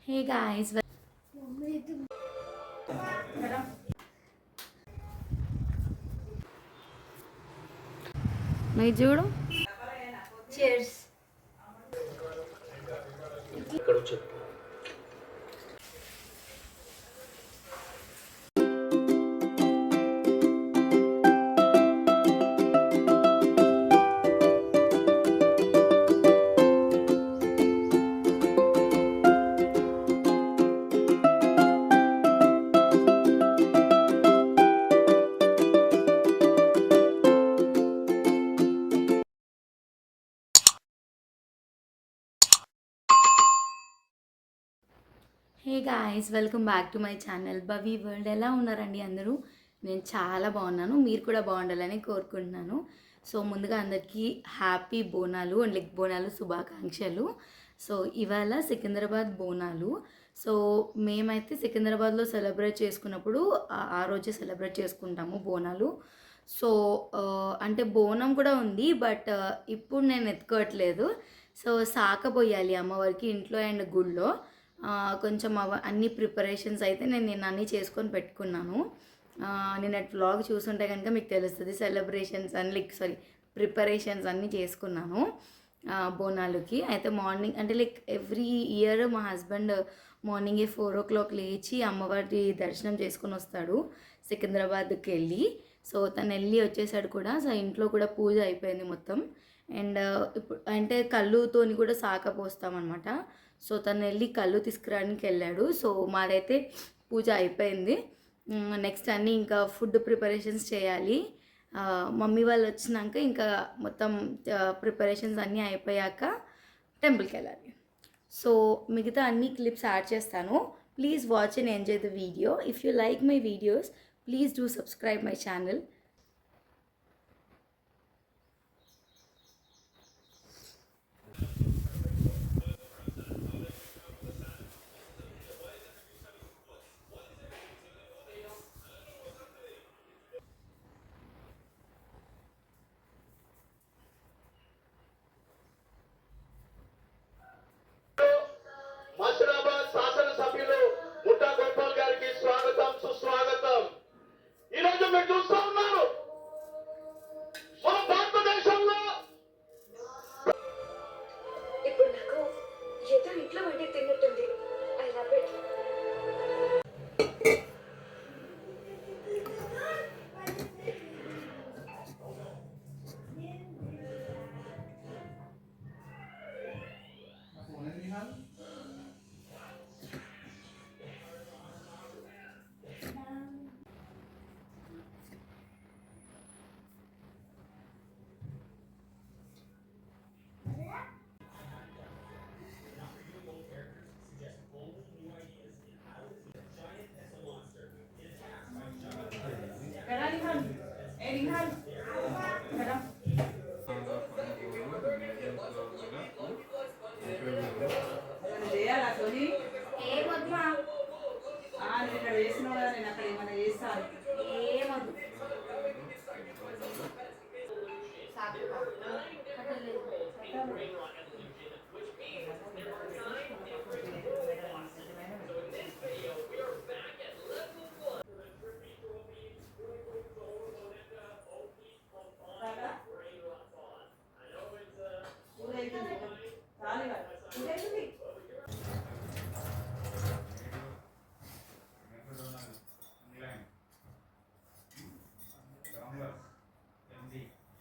Hey guys మీరు చూడు chairs ఇక్కడ చెప్పు. Hey guys welcome back to my channel Bavi world. ఎలా ఉన్నారండి అందరూ? నేను చాలా బాగున్నాను, మీరు కూడా బాగుండాలని కోరుకుంటున్నాను. సో ముందుగా అందరికీ happy Bonalu and leg Bonalu శుభాకాంక్షలు. సో ఇవాళ సికింద్రాబాద్ బోనాలు. సో మేమైతే సికింద్రాబాద్లో సెలబ్రేట్ చేసుకున్నప్పుడు ఆ రోజే సెలబ్రేట్ చేసుకుంటాము బోనాలు. సో అంటే బోనం కూడా ఉంది, బట్ ఇప్పుడు నేను ఎత్తుకోవట్లేదు. సో సాకపోయాలి అమ్మవారికి ఇంట్లో అండ్ గుళ్ళో. కొంచెం అన్ని ప్రిపరేషన్స్ అయితే నేను అన్నీ చేసుకొని పెట్టుకున్నాను. నేను వ్లాగ్ చూసుంటే కనుక మీకు తెలుస్తుంది. సెలబ్రేషన్స్ అన్ని ప్రిపరేషన్స్ అన్నీ చేసుకున్నాను బోనాలకి. అయితే మార్నింగ్ అంటే ఎవ్రీ ఇయర్ మా హస్బెండ్ మార్నింగే 4 o'clock లేచి అమ్మవారి దర్శనం చేసుకొని వస్తాడు సికింద్రాబాద్కి వెళ్ళి. సో తను వెళ్ళి వచ్చేసాడు కూడా. సో ఇంట్లో కూడా పూజ అయిపోయింది మొత్తం. అండ్ ఇప్పుడు అంటే కళ్ళుతోని కూడా సాకపోస్తామన్నమాట. సో తను వెళ్ళి కళ్ళు తీసుకురావడానికి వెళ్ళాడు. సో మాదైతే పూజ అయిపోయింది. నెక్స్ట్ అన్నీ ఇంకా ఫుడ్ ప్రిపరేషన్స్ చేయాలి. మమ్మీ వాళ్ళు వచ్చినాక ఇంకా మొత్తం ప్రిపరేషన్స్ అన్నీ అయిపోయాక టెంపుల్కి వెళ్ళాలి. సో మిగతా అన్ని క్లిప్స్ యాడ్ చేస్తాను. Please watch and enjoy the video. If you like my videos please do subscribe my channel. Masirabad శాసనసభ్యులు ముఠా గోపాల్ గారికి స్వాగతం సుస్వాగతం. ఈరోజు మీరు చూస్తూ ఉన్నారు మన భారతదేశంలో ఇప్పుడు నాకు ఏదో ఇంట్లో వండి తిన్నట్టుంది. I love it.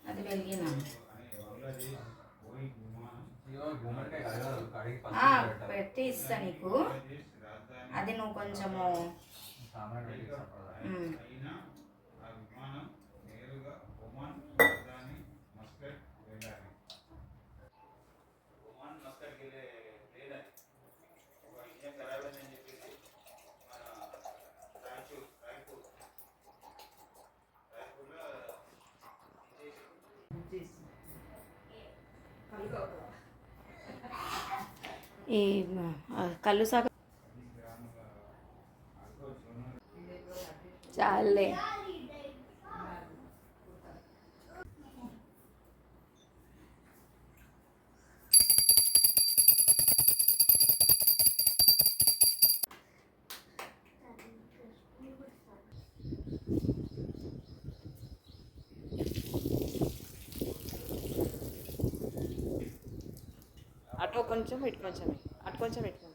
అది వెలిగినా పెట్టి ఇస్తా నీకు. అది నువ్వు కొంచెము ఈ కళ్ళు సాగ చాలే. కొంచెం ఇటు కొంచెం అటు కొంచెం ఇటు కొంచెం.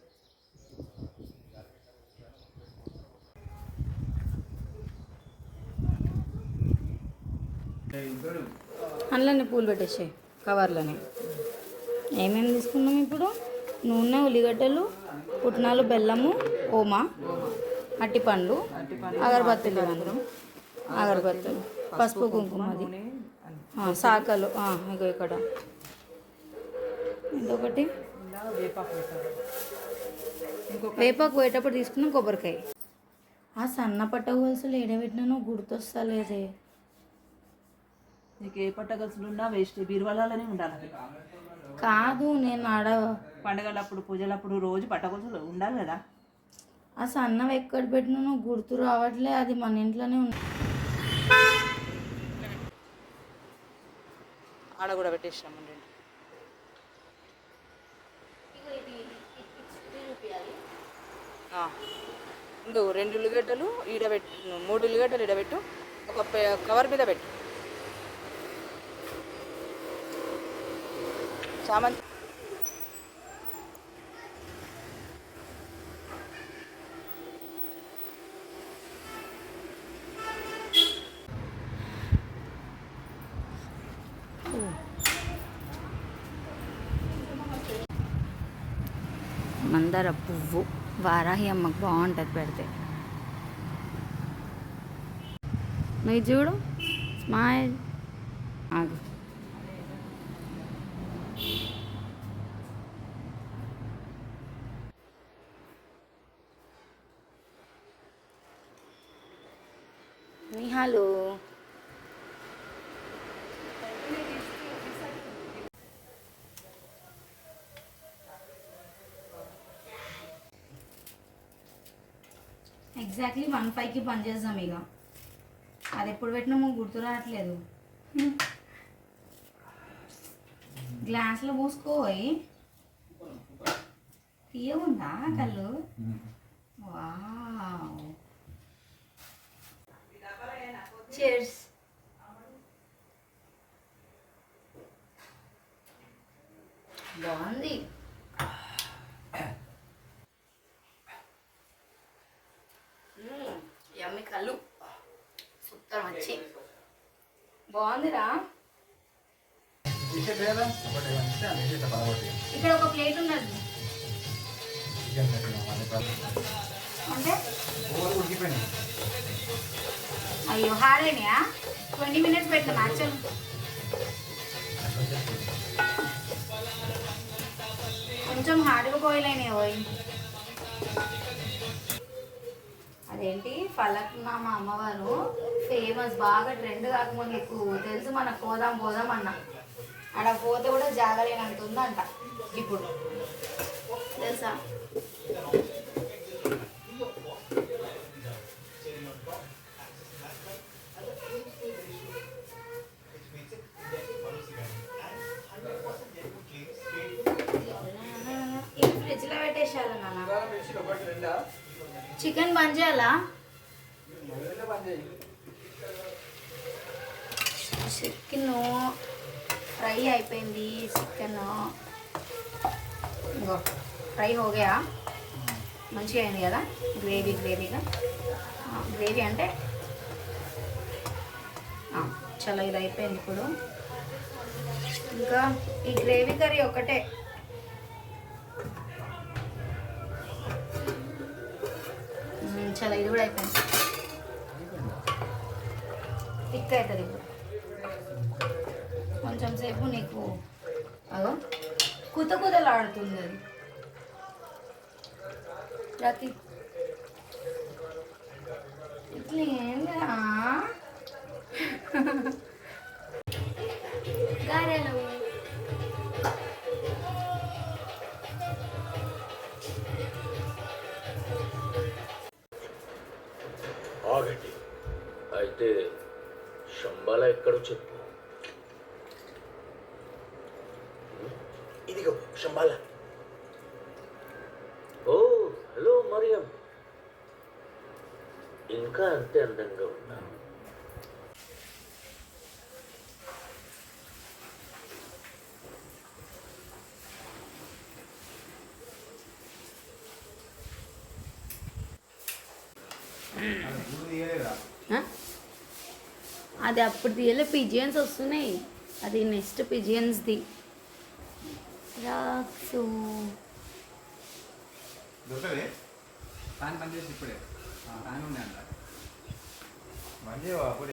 అందులోనే పూలు పెట్టేసాయి కవర్లోనే. ఏమేమి తీసుకున్నాం ఇప్పుడు? నూనె, ఉల్లిగడ్డలు, పుట్నాలు, బెల్లము, ఓమా, అట్టిపండ్లు, అగరబత్తులు, అందరం అగరబత్తులు, పసుపు, కుంకుమది, సాకలు, ఇగో ఇక్కడ ఇంకొకటి వేపాకు పోయేటప్పుడు తీసుకున్నాం, కొబ్బరికాయ. ఆ సన్న పట్ట గొలుసులు ఏడబెట్టినానో గుర్తొస్తలేదే. నీకు ఏ పట్టగలుసులు ఉన్నా వేస్ట్, బీరువాలనే ఉండాలి. కాదు, నేను ఆడ పండగలప్పుడు పూజలప్పుడు రోజు పట్టగొలుసులు ఉండాలి కదా. ఆ సన్నవి ఎక్కడ పెట్టినానో గుర్తు రావట్లే. అది మన ఇంట్లోనే ఉంది. ఆడ కూడా పెట్టేసినాము. ఇందు 2 ఉల్లిగడ్డలు ఈడబెట్టు, 3 ఉల్లిగడ్డలు ఈడబెట్టు, ఒక కవర్ మీద పెట్టు. చామంతి మందార పువ్వు వారాహి అమ్మకు బాగుంటుంది పెడితే. నువ్వు చూడు, స్మైల్. ఆగు. నిహాలు ఎగ్జాక్ట్లీ 1:05కి పని చేద్దాం. ఇక అది ఎప్పుడు పెట్టినామో గుర్తు రావట్లేదు. గ్లాసులో పోసుకోయి తీయగుందా కళ్ళు. Wow, cheers. బాగుంది. యమ్మి కళ్ళు సూపర్ మంచి బాగుందిరా. ఇక్కడ ఒక ప్లేట్ ఉన్నది అంటే అయ్యో హారేనా 20 minutes పెట్టాను యాక్చువల్. కొంచెం హార్డ్గా బాయిల్ అయినాయి పోయి. అదేంటి ఫలక్నామా అమ్మవారు ఫేమస్, బాగా ట్రెండ్ కాకముందు ఎక్కువ తెలుసు మనకు. పోదాం పోదాం అన్న, ఆడ పోతే కూడా జాగలేనంత ఉందంట ఇప్పుడు, తెలుసా? ఇది ఫ్రిడ్జ్లో పెట్టేసారు నాన్న. చికెన్ బంద్ చేయాలా? చికెన్ ఫ్రై అయిపోయింది. చికెన్ ఫ్రై హోగా మంచిగా అయింది కదా. గ్రేవీగా గ్రేవీ అంటే చాలా ఇది అయిపోయింది. ఇప్పుడు ఇంకా ఈ గ్రేవీ కర్రీ ఒకటే. చాలా ఇది కూడా అయిపోయింది. థిక్ అవుతుంది ఇప్పుడు. కొంచెం సేపు నీకు అదో కుతలాడుతుంది అది. రాకి ఇట్లా ఏందా గారెలు. ఆగండి, అయితే శంబాల ఎక్కడో చెప్పు. ఇదిగో శంబాల. ఓ హలో మరియం, ఇంకా అంతే అందంగా ఉన్నాను. అది అప్పుడు తీయలే, పిజియన్స్ వస్తున్నాయి, అది నెక్స్ట్ పిజియన్స్ది. రాక్సు దొరకలే ఫ్యాన్ పని చేసి ఇప్పుడే ఫ్యాన్ ఉన్నాయంట మంచిగా అప్పుడే